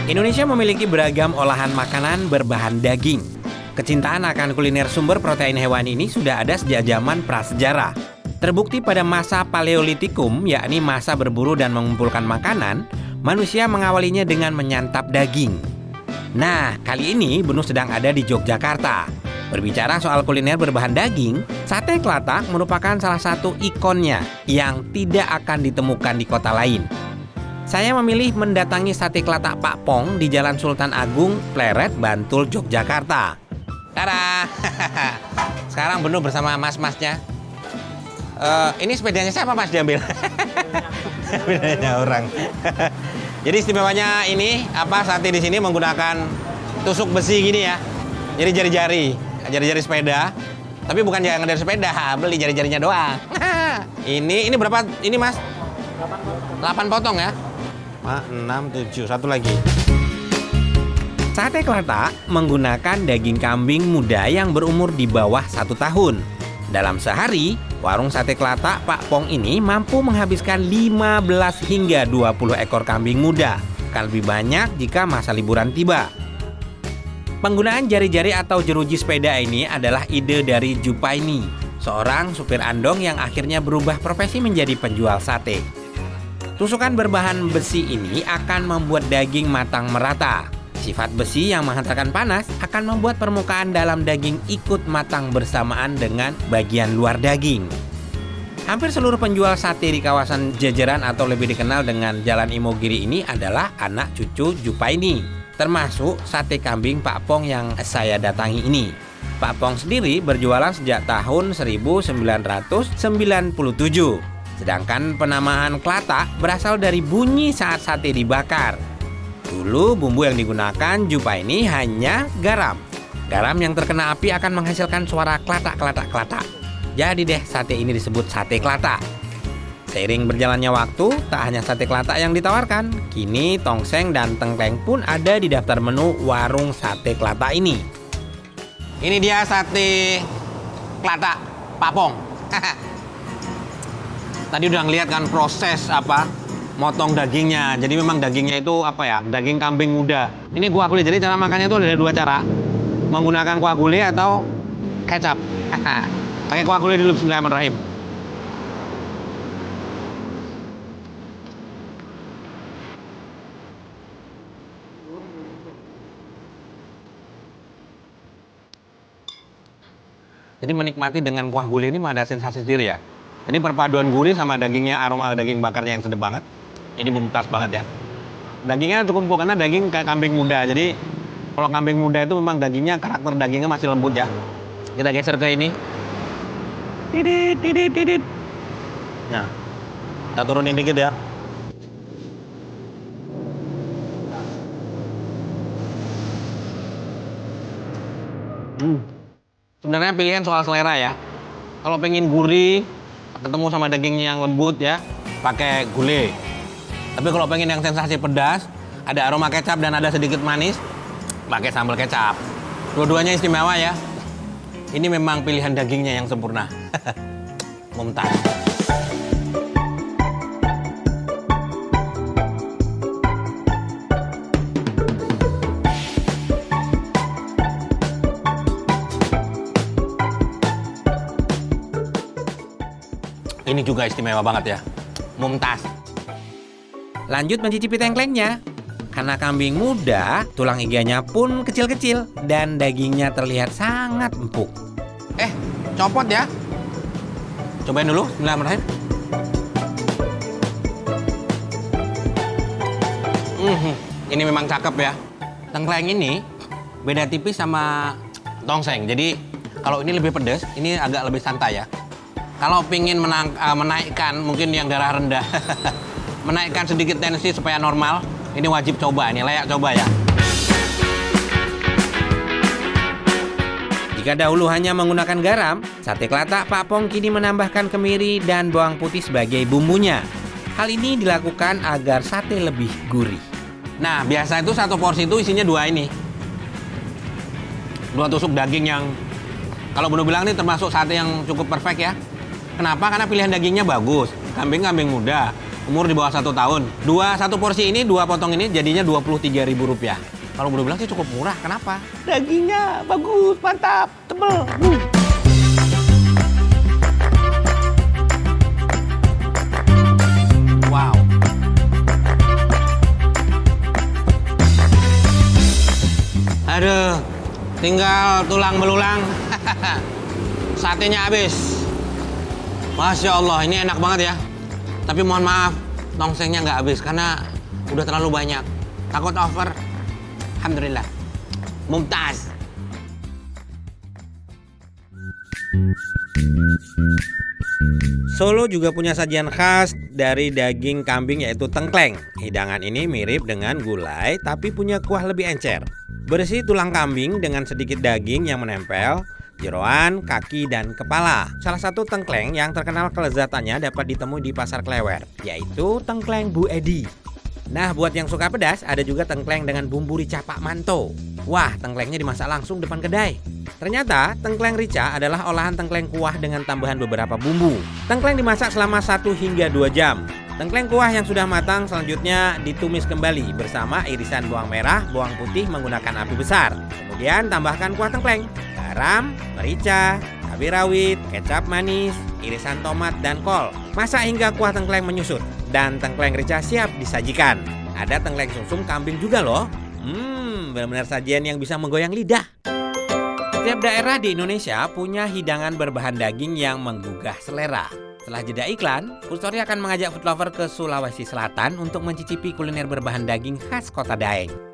Indonesia memiliki beragam olahan makanan berbahan daging. Kecintaan akan kuliner sumber protein hewan ini sudah ada sejak zaman prasejarah. Terbukti pada masa Paleolitikum, yakni masa berburu dan mengumpulkan makanan, manusia mengawalinya dengan menyantap daging. Nah, kali ini Benu sedang ada di Yogyakarta. Berbicara soal kuliner berbahan daging, sate kelatak merupakan salah satu ikonnya yang tidak akan ditemukan di kota lain. Saya memilih mendatangi sate kelatak Pak Pong di Jalan Sultan Agung, Pleret, Bantul, Yogyakarta. Tada! Sekarang Benu bersama mas-masnya. Ini sepedanya siapa mas diambil? Sepedanya orang. Jadi istimewanya ini sate di sini menggunakan tusuk besi gini ya. Jadi jari-jari sepeda. Tapi bukan yang dari sepeda, beli jari-jarinya doang. Ini berapa? Ini mas? 8 potong ya? 6, 7, satu lagi. Sate kelatak menggunakan daging kambing muda yang berumur di bawah 1 tahun. Dalam sehari, warung sate kelatak Pak Pong ini mampu menghabiskan 15 hingga 20 ekor kambing muda. Akan lebih banyak jika masa liburan tiba. Penggunaan jari-jari atau jeruji sepeda ini adalah ide dari Jupaini, seorang supir andong yang akhirnya berubah profesi menjadi penjual sate. Tusukan berbahan besi ini akan membuat daging matang merata. Sifat besi yang menghantarkan panas akan membuat permukaan dalam daging ikut matang bersamaan dengan bagian luar daging. Hampir seluruh penjual sate di kawasan Jejeran atau lebih dikenal dengan Jalan Imogiri ini adalah anak cucu Jupaini, termasuk sate kambing Pak Pong yang saya datangi ini. Pak Pong sendiri berjualan sejak tahun 1997. Sedangkan penamaan kelatak berasal dari bunyi saat sate dibakar. Dulu bumbu yang digunakan Jupaini hanya garam. Garam yang terkena api akan menghasilkan suara kelatak. Jadi deh sate ini disebut sate kelatak. Seiring berjalannya waktu, tak hanya sate kelatak yang ditawarkan. Kini tongseng dan tengkleng pun ada di daftar menu warung sate kelatak ini. Ini dia sate kelatak Pak Pong. Tadi udah ngeliat kan proses motong dagingnya. Jadi memang dagingnya itu daging kambing muda. Ini kuah gulai. Jadi cara makannya itu ada 2 cara. Menggunakan kuah gulai atau kecap. Pakai kuah gulai dulu, bismillahirrahmanirrahim. Jadi menikmati dengan kuah gulai ini ada sensasi sendiri ya. Ini perpaduan gurih sama dagingnya, aroma daging bakarnya yang sedap banget. Ini mumtaz banget ya. Dagingnya cukup empuk karena daging kayak kambing muda. Jadi kalau kambing muda itu memang dagingnya, karakter dagingnya masih lembut ya. Kita geser ke ini. Tidit. Nah, kita turunin dikit ya. Sebenarnya pilihan soal selera ya. Kalau pengen gurih, ketemu sama dagingnya yang lembut ya, pakai gulai. Tapi kalau pengen yang sensasi pedas, ada aroma kecap dan ada sedikit manis, pakai sambal kecap. Dua-duanya istimewa ya. Ini memang pilihan dagingnya yang sempurna. Mumtaz. Ini juga istimewa banget ya. Mumtaz. Lanjut mencicipi tengklengnya. Karena kambing muda, tulang iganya pun kecil-kecil dan dagingnya terlihat sangat empuk. Copot ya. Cobain dulu, bismillahirrahmanirrahim. Ini memang cakep ya. Tengkleng ini beda tipis sama tongseng. Jadi kalau ini lebih pedas, ini agak lebih santai ya. Kalau pingin menaikkan mungkin yang darah rendah, menaikkan sedikit tensi supaya normal, ini wajib coba, ini layak coba ya. Jika dahulu hanya menggunakan garam, sate kelatak Pak Pong kini menambahkan kemiri dan bawang putih sebagai bumbunya. Hal ini dilakukan agar sate lebih gurih. Nah, biasa itu satu porsi itu isinya 2 ini. 2 tusuk daging yang, kalau Benu bilang ini termasuk sate yang cukup perfect ya. Kenapa? Karena pilihan dagingnya bagus. Kambing muda. umur di bawah 1 tahun. Satu porsi ini, 2 potong ini jadinya Rp23.000. Kalau boleh bilang sih cukup murah. Kenapa? Dagingnya bagus, mantap, tebel. Wow. Aduh, tinggal tulang belulang. Satenya habis. Masya Allah, ini enak banget ya. Tapi mohon maaf, tongsengnya nggak habis karena udah terlalu banyak. Takut over. Alhamdulillah. Mumtaz. Solo juga punya sajian khas dari daging kambing yaitu tengkleng. Hidangan ini mirip dengan gulai tapi punya kuah lebih encer. Berisi tulang kambing dengan sedikit daging yang menempel, jeroan, kaki, dan kepala. Salah satu tengkleng yang terkenal kelezatannya dapat ditemui di Pasar Klewer, yaitu tengkleng Bu Edi. Nah, buat yang suka pedas, ada juga tengkleng dengan bumbu rica Pak Manto. Wah, tengklengnya dimasak langsung depan kedai. Ternyata, tengkleng rica adalah olahan tengkleng kuah dengan tambahan beberapa bumbu. Tengkleng dimasak selama 1 hingga 2 jam. Tengkleng kuah yang sudah matang selanjutnya ditumis kembali bersama irisan bawang merah, bawang putih menggunakan api besar. Kemudian tambahkan kuah tengkleng, garam, merica, cabai rawit, kecap manis, irisan tomat, dan kol. Masak hingga kuah tengkleng menyusut dan tengkleng rica siap disajikan. Ada tengkleng sumsum kambing juga loh. Benar-benar sajian yang bisa menggoyang lidah. Setiap daerah di Indonesia punya hidangan berbahan daging yang menggugah selera. Setelah jeda iklan, Food Story akan mengajak food lover ke Sulawesi Selatan untuk mencicipi kuliner berbahan daging khas Kota Daeng.